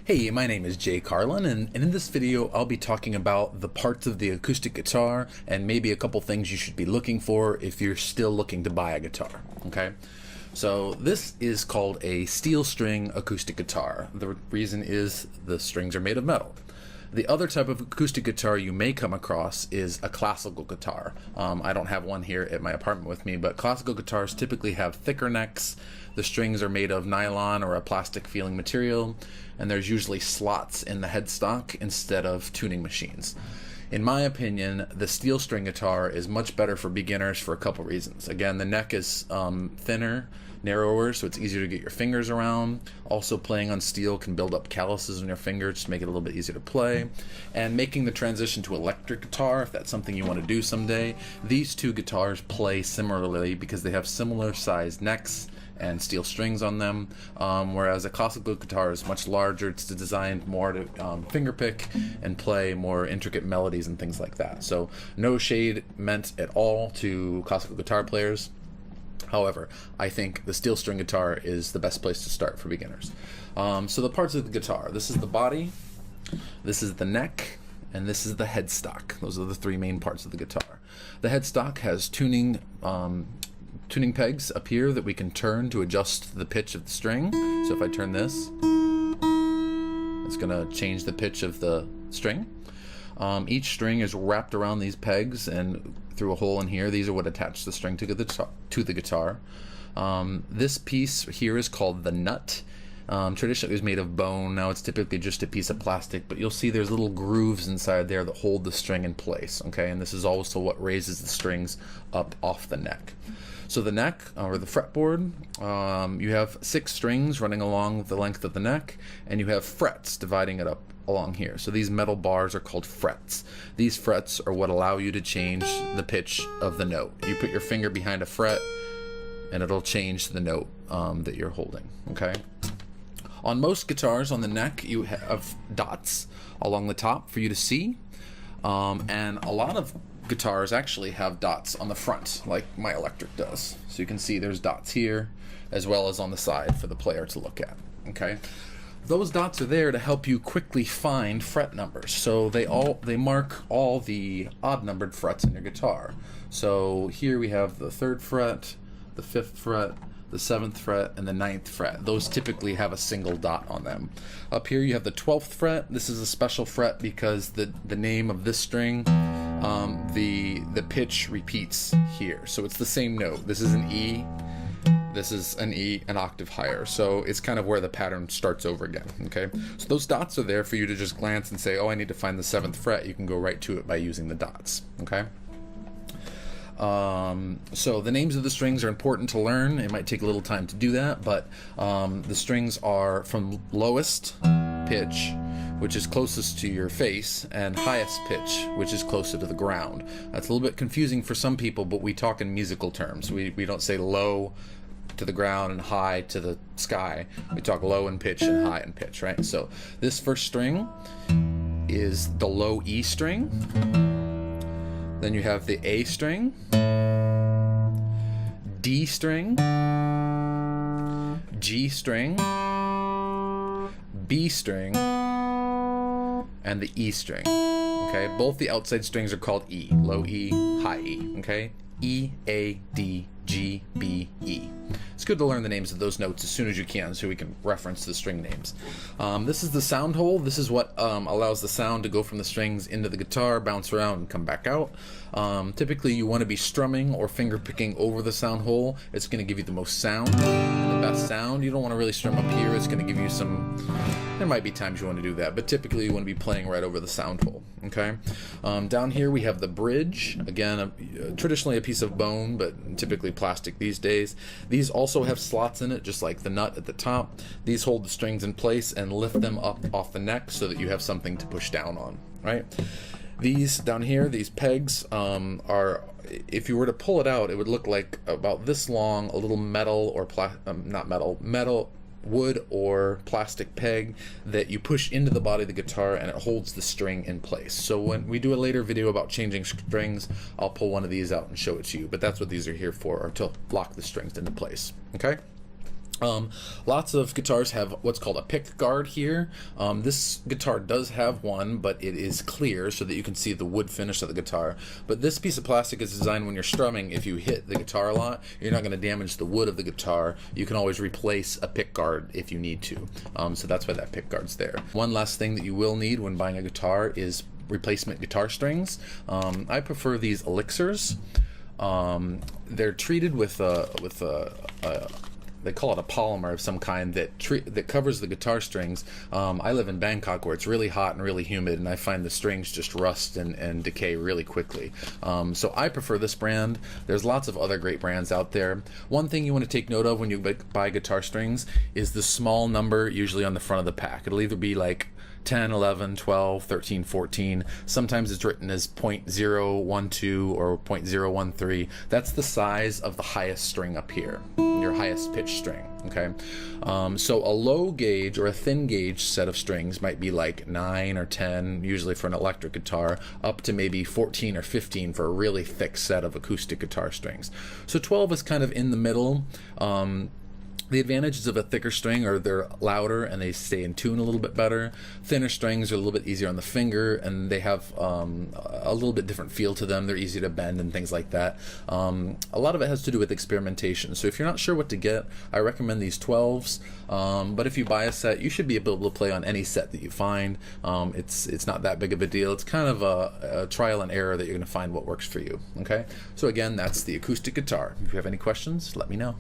Hey, my name is Jay Carlin, and in this video I'll be talking about the parts of the acoustic guitar and maybe a couple things you should be looking for if you're still looking to buy a guitar. Okay, so this is called a steel string acoustic guitar. The reason is the strings are made of metal. The other type of acoustic guitar you may come across is a classical guitar. I don't have one here at my apartment with me, but classical guitars typically have thicker necks. The strings are made of nylon or a plastic feeling material, and there's usually slots in the headstock instead of tuning machines. In my opinion, the steel string guitar is much better for beginners for a couple reasons. Again, the neck is thinner, narrower, so it's easier to get your fingers around. Also, playing on steel can build up calluses on your fingers to make it a little bit easier to play. And making the transition to electric guitar, if that's something you want to do someday, these two guitars play similarly because they have similar sized necks and steel strings on them, whereas a classical guitar is much larger. It's designed more to fingerpick and play more intricate melodies and things like that. So no shade meant at all to classical guitar players. However, I think the steel string guitar is the best place to start for beginners. So the parts of the guitar: this is the body, this is the neck, and this is the headstock. Those are the three main parts of the guitar. The headstock has tuning pegs up here that we can turn to adjust the pitch of the string. So if I turn this, it's going to change the pitch of the string. Each string is wrapped around these pegs and through a hole in here. These are what attach the string to the guitar. This piece here is called the nut. Traditionally it was made of bone. Now it's typically just a piece of plastic, but you'll see there's little grooves inside there that hold the string in place. Okay, and this is also what raises the strings up off the neck. So the neck, or the fretboard, you have 6 strings running along the length of the neck, and you have frets dividing it up along here. So these metal bars are called frets. These frets are what allow you to change the pitch of the note. You put your finger behind a fret, and it'll change the note that you're holding. Okay. On most guitars, on the neck, you have dots along the top for you to see, and a lot of guitars actually have dots on the front, like my electric does. So you can see there's dots here, as well as on the side for the player to look at. Okay, those dots are there to help you quickly find fret numbers. So they mark all the odd-numbered frets in your guitar. So here we have the 3rd fret, the 5th fret, the 7th fret, and the 9th fret. Those typically have a single dot on them. Up here you have the 12th fret. This is a special fret because the name of this string, the pitch repeats here. So it's the same note. This is an E, this is an E, an octave higher. So it's kind of where the pattern starts over again. Okay, so those dots are there for you to just glance and say, oh, I need to find the 7th fret. You can go right to it by using the dots. Okay. So the names of the strings are important to learn. It might take a little time to do that, but the strings are from lowest pitch, which is closest to your face, and highest pitch, which is closer to the ground. That's a little bit confusing for some people, but we talk in musical terms. We don't say low to the ground and high to the sky. We talk low in pitch and high in pitch, right? So this first string is the low E string. Then you have the A string, D string, G string, B string, and the E string. Okay, both the outside strings are called E, low E, high E. Okay, E, A, D, G, B, E. It's good to learn the names of those notes as soon as you can so we can reference the string names. This is the sound hole. This is what allows the sound to go from the strings into the guitar, bounce around, and come back out. Typically you want to be strumming or finger picking over the sound hole. It's going to give you the most sound and the best sound. You don't want to really strum up here. It's going to give you some, there might be times you want to do that, but typically you want to be playing right over the sound hole. Okay. Down here we have the bridge. Again, traditionally a piece of bone, but typically plastic these days. These also have slots in it, just like the nut at the top. These hold the strings in place and lift them up off the neck so that you have something to push down on, right? These down here, these pegs, are, if you were to pull it out, it would look like about this long, a little metal or metal, wood or plastic peg that you push into the body of the guitar, and it holds the string in place. So when we do a later video about changing strings, I'll pull one of these out and show it to you, but that's what these are here for, or to lock the strings into place. Okay. Lots of guitars have what's called a pick guard here. This guitar does have one, but it is clear so that you can see the wood finish of the guitar. But this piece of plastic is designed when you're strumming. If you hit the guitar a lot, you're not going to damage the wood of the guitar. You can always replace a pick guard if you need to. So that's why that pick guard's there. One last thing that you will need when buying a guitar is replacement guitar strings. I prefer these elixirs. They're treated with they call it a polymer of some kind that covers the guitar strings. I live in Bangkok where it's really hot and really humid, and I find the strings just rust and decay really quickly. So I prefer this brand. There's lots of other great brands out there. One thing you want to take note of when you buy guitar strings is the small number usually on the front of the pack. It'll either be like 10, 11, 12, 13, 14. Sometimes it's written as .012 or .013. That's the size of the highest string up here, your highest pitch string, okay? So a low gauge or a thin gauge set of strings might be like 9 or 10, usually for an electric guitar, up to maybe 14 or 15 for a really thick set of acoustic guitar strings. So 12 is kind of in the middle. The advantages of a thicker string are they're louder and they stay in tune a little bit better. Thinner strings are a little bit easier on the finger, and they have a little bit different feel to them. They're easy to bend and things like that. A lot of it has to do with experimentation. So if you're not sure what to get, I recommend these 12s. But if you buy a set, you should be able to play on any set that you find. It's not that big of a deal. It's kind of a trial and error that you're going to find what works for you. Okay. So again, that's the acoustic guitar. If you have any questions, let me know.